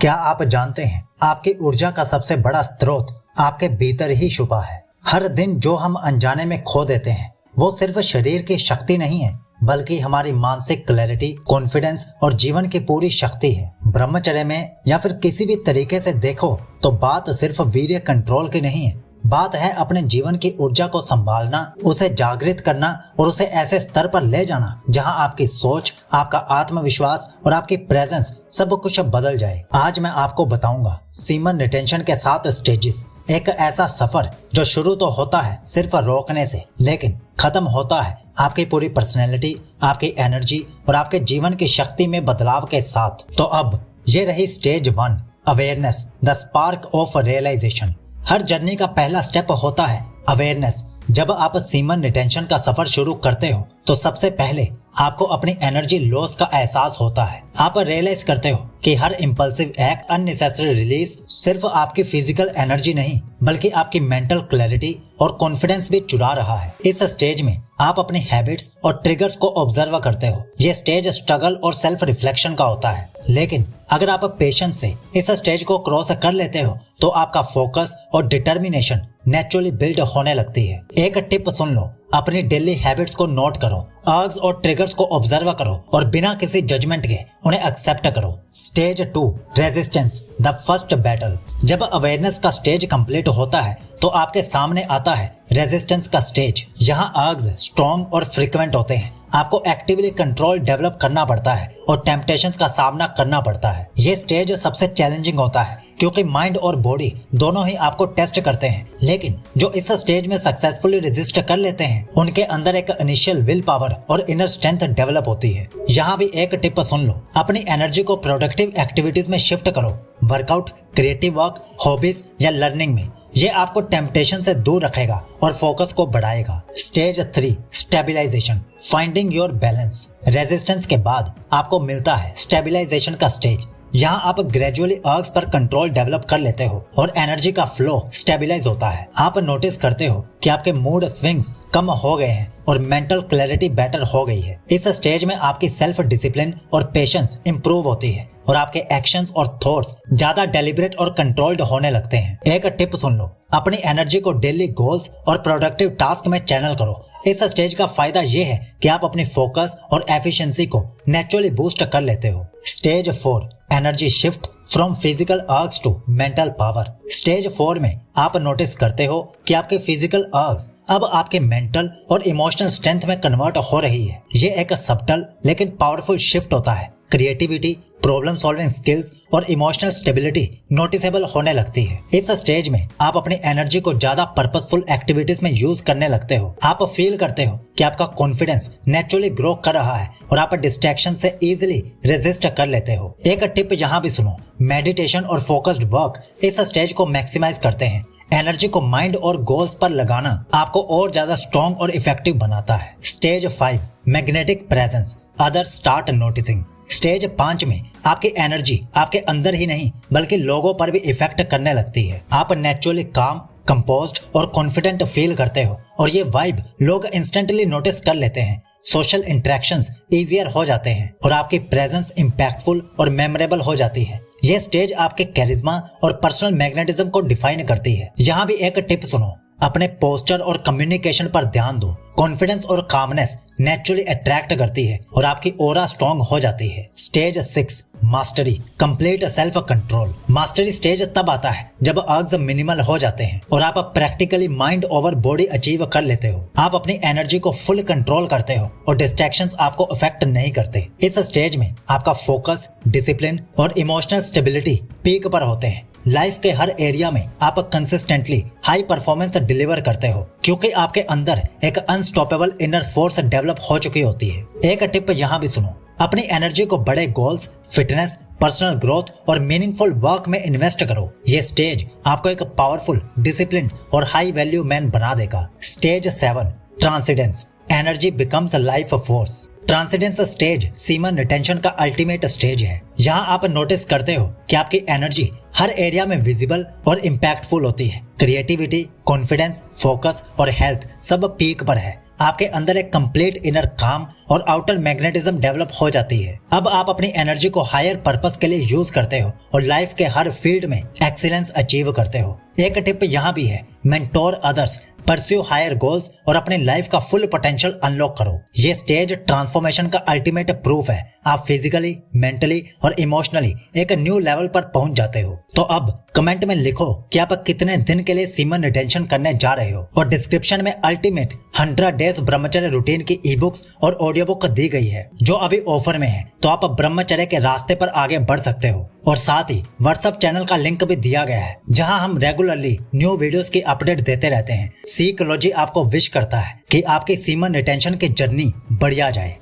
क्या आप जानते हैं आपकी ऊर्जा का सबसे बड़ा स्रोत आपके भीतर ही छुपा है। हर दिन जो हम अनजाने में खो देते हैं वो सिर्फ शरीर की शक्ति नहीं है बल्कि हमारी मानसिक क्लैरिटी, कॉन्फिडेंस और जीवन की पूरी शक्ति है। ब्रह्मचर्य में या फिर किसी भी तरीके से देखो तो बात सिर्फ वीर्य कंट्रोल की नहीं है, बात है अपने जीवन की ऊर्जा को संभालना, उसे जागृत करना और उसे ऐसे स्तर पर ले जाना जहां आपकी सोच, आपका आत्मविश्वास और आपकी प्रेजेंस सब कुछ बदल जाए। आज मैं आपको बताऊंगा सीमन रिटेंशन के 7 स्टेजेस, एक ऐसा सफर जो शुरू तो होता है सिर्फ रोकने से लेकिन खत्म होता है आपकी पूरी पर्सनैलिटी, आपकी एनर्जी और आपके जीवन की शक्ति में बदलाव के साथ। तो अब ये रही stage 1, awareness, the spark of realization. हर जर्नी का पहला स्टेप होता है अवेयरनेस। जब आप सीमन रिटेंशन का सफर शुरू करते हो तो सबसे पहले आपको अपनी एनर्जी लॉस का एहसास होता है। आप रियलाइज करते हो कि हर इंपल्सिव एक्ट, अननेसेसरी रिलीज सिर्फ आपकी फिजिकल एनर्जी नहीं बल्कि आपकी मेंटल क्लैरिटी और कॉन्फिडेंस भी चुरा रहा है। इस स्टेज में आप अपनी हैबिट्स और ट्रिगर्स को ऑब्जर्व करते हो। ये स्टेज स्ट्रगल और सेल्फ रिफ्लेक्शन का होता है, लेकिन अगर आप पेशेंस से इस स्टेज को क्रॉस कर लेते हो तो आपका फोकस और डिटर्मिनेशन नेचुरली बिल्ड होने लगती है। एक टिप सुन लो, अपनी डेली हैबिट्स को नोट करो, अर्ग्स और ट्रिगर्स को ऑब्जर्व करो और बिना किसी जजमेंट के उन्हें एक्सेप्ट करो। Stage 2, resistance, the first battle. जब अवेयरनेस का स्टेज कंप्लीट होता है तो आपके सामने आता है रेजिस्टेंस का स्टेज। यहाँ अर्ग्स स्ट्रॉन्ग और फ्रीक्वेंट होते हैं। आपको एक्टिवली कंट्रोल डेवलप करना पड़ता है और टेम्पटेशंस का सामना करना पड़ता है। ये स्टेज सबसे चैलेंजिंग होता है क्योंकि माइंड और बॉडी दोनों ही आपको टेस्ट करते हैं, लेकिन जो इस स्टेज में सक्सेसफुली रेजिस्ट कर लेते हैं उनके अंदर एक इनिशियल विल पावर और इनर स्ट्रेंथ डेवलप होती है। यहाँ भी एक टिप सुन लो, अपनी एनर्जी को प्रोडक्टिव एक्टिविटीज में शिफ्ट करो, वर्कआउट, क्रिएटिव वर्क, हॉबीज या लर्निंग में। ये आपको टेम्पटेशन से दूर रखेगा और फोकस को बढ़ाएगा। Stage 3, stabilization, finding your balance. Resistance के बाद आपको मिलता है स्टेबलाइजेशन का स्टेज। यहाँ आप ग्रेजुअली अर्ग्स पर कंट्रोल डेवलप कर लेते हो और एनर्जी का फ्लो स्टेबलाइज होता है। आप नोटिस करते हो कि आपके मूड स्विंग्स कम हो गए हैं और मेंटल क्लैरिटी बेटर हो गई है। इस स्टेज में आपकी सेल्फ डिसिप्लिन और पेशेंस इंप्रूव होती है और आपके एक्शंस और थॉट्स ज्यादा डेलिब्रेट और कंट्रोल्ड होने लगते हैं। एक टिप सुन लो, अपनी एनर्जी को डेली गोल्स और प्रोडक्टिव टास्क में चैनल करो। इस स्टेज का फायदा ये है कि आप अपनी फोकस और एफिशिएंसी को नेचुरली बूस्ट कर लेते हो। Stage 4, energy shift from physical urges to mental power. Stage 4 में आप नोटिस करते हो कि आपके फिजिकल अर्ग्स अब आपके मेंटल और इमोशनल स्ट्रेंथ में कन्वर्ट हो रही है। ये एक सब्टल लेकिन पावरफुल शिफ्ट होता है। क्रिएटिविटी, प्रॉब्लम सॉल्विंग स्किल्स और इमोशनल स्टेबिलिटी नोटिसेबल होने लगती है। इस स्टेज में आप अपनी एनर्जी को ज्यादा पर्पसफुल एक्टिविटीज में यूज करने लगते हो। आप फील करते हो कि आपका कॉन्फिडेंस नेचुरली ग्रो कर रहा है और आप डिस्ट्रैक्शन से इजीली रेजिस्ट कर लेते हो। एक टिप यहाँ भी सुनो, मेडिटेशन और फोकस्ड वर्क इस स्टेज को मैक्सिमाइज करते हैं। एनर्जी को माइंड और गोल्स पर लगाना आपको और ज्यादा स्ट्रॉन्ग और इफेक्टिव बनाता है। Stage 5, magnetic presence, others start noticing. Stage 5 में आपकी एनर्जी आपके अंदर ही नहीं बल्कि लोगों पर भी इफेक्ट करने लगती है। आप नेचुरली काम, कंपोज्ड और कॉन्फिडेंट फील करते हो और ये वाइब लोग इंस्टेंटली नोटिस कर लेते हैं। सोशल इंटरेक्शंस इजियर हो जाते हैं और आपकी प्रेजेंस इम्पैक्टफुल और मेमोरेबल हो जाती है। ये स्टेज आपके कैरिज्मा और पर्सनल मैग्नेटिज्म को डिफाइन करती है। यहाँ भी एक टिप सुनो, अपने पोस्चर और कम्युनिकेशन पर ध्यान दो। कॉन्फिडेंस और कामनेस नेचुरली अट्रैक्ट करती है और आपकी ऑरा स्ट्रॉन्ग हो जाती है। Stage 6, mastery, complete self control. Mastery stage तब आता है जब अर्ग्स मिनिमल हो जाते हैं और आप practically mind over body achieve कर लेते हो। आप अपनी एनर्जी को फुल कंट्रोल करते हो और डिस्ट्रैक्शंस आपको अफेक्ट नहीं करते। इस स्टेज में आपका फोकस, डिसिप्लिन और इमोशनल स्टेबिलिटी पीक पर होते हैं। लाइफ के हर एरिया में आप कंसिस्टेंटली हाई परफॉर्मेंस डिलीवर करते हो क्योंकि आपके अंदर एक अनस्टॉपेबल इनर फोर्स डेवलप हो चुकी होती है। एक टिप यहाँ भी सुनो, अपनी एनर्जी को बड़े गोल्स, फिटनेस, पर्सनल ग्रोथ और मीनिंगफुल वर्क में इन्वेस्ट करो। ये स्टेज आपको एक पावरफुल, डिसिप्लिन और हाई वैल्यू मैन बना देगा। Stage 7, transcendence, energy becomes a life force. Transcendence stage semen retention का अल्टीमेट स्टेज है। यहाँ आप नोटिस करते हो कि आपकी एनर्जी हर एरिया में विजिबल और इम्पैक्टफुल होती है। क्रिएटिविटी, कॉन्फिडेंस, फोकस और हेल्थ सब पीक पर है आपके अंदर एक कंप्लीट इनर काम और आउटर मैग्नेटिज्म डेवलप हो जाती है। अब आप अपनी एनर्जी को हायर पर्पस के लिए यूज करते हो और लाइफ के हर फील्ड में एक्सीलेंस अचीव करते हो। एक टिप यहाँ भी है, mentor others, pursue higher goals और अपनी लाइफ का फुल पोटेंशियल अनलॉक करो। ये स्टेज ट्रांसफॉर्मेशन का अल्टीमेट प्रूफ है। आप फिजिकली, मेंटली और इमोशनली एक न्यू लेवल पर पहुंच जाते हो। तो अब कमेंट में लिखो कि आप कितने दिन के लिए सीमन रिटेंशन करने जा रहे हो और डिस्क्रिप्शन में अल्टीमेट 100 डेज ब्रह्मचर्य रूटीन की ई बुक्स और ऑडियो बुक दी गई है जो अभी ऑफर में है। तो आप ब्रह्मचर्य के रास्ते पर आगे बढ़ सकते हो और साथ ही व्हाट्सएप चैनल का लिंक भी दिया गया है जहां हम रेगुलरली न्यू वीडियोस की अपडेट देते रहते हैं। सीकोलॉजी आपको विश करता है कि आपकी सीमन रिटेंशन की जर्नी बढ़िया जाए।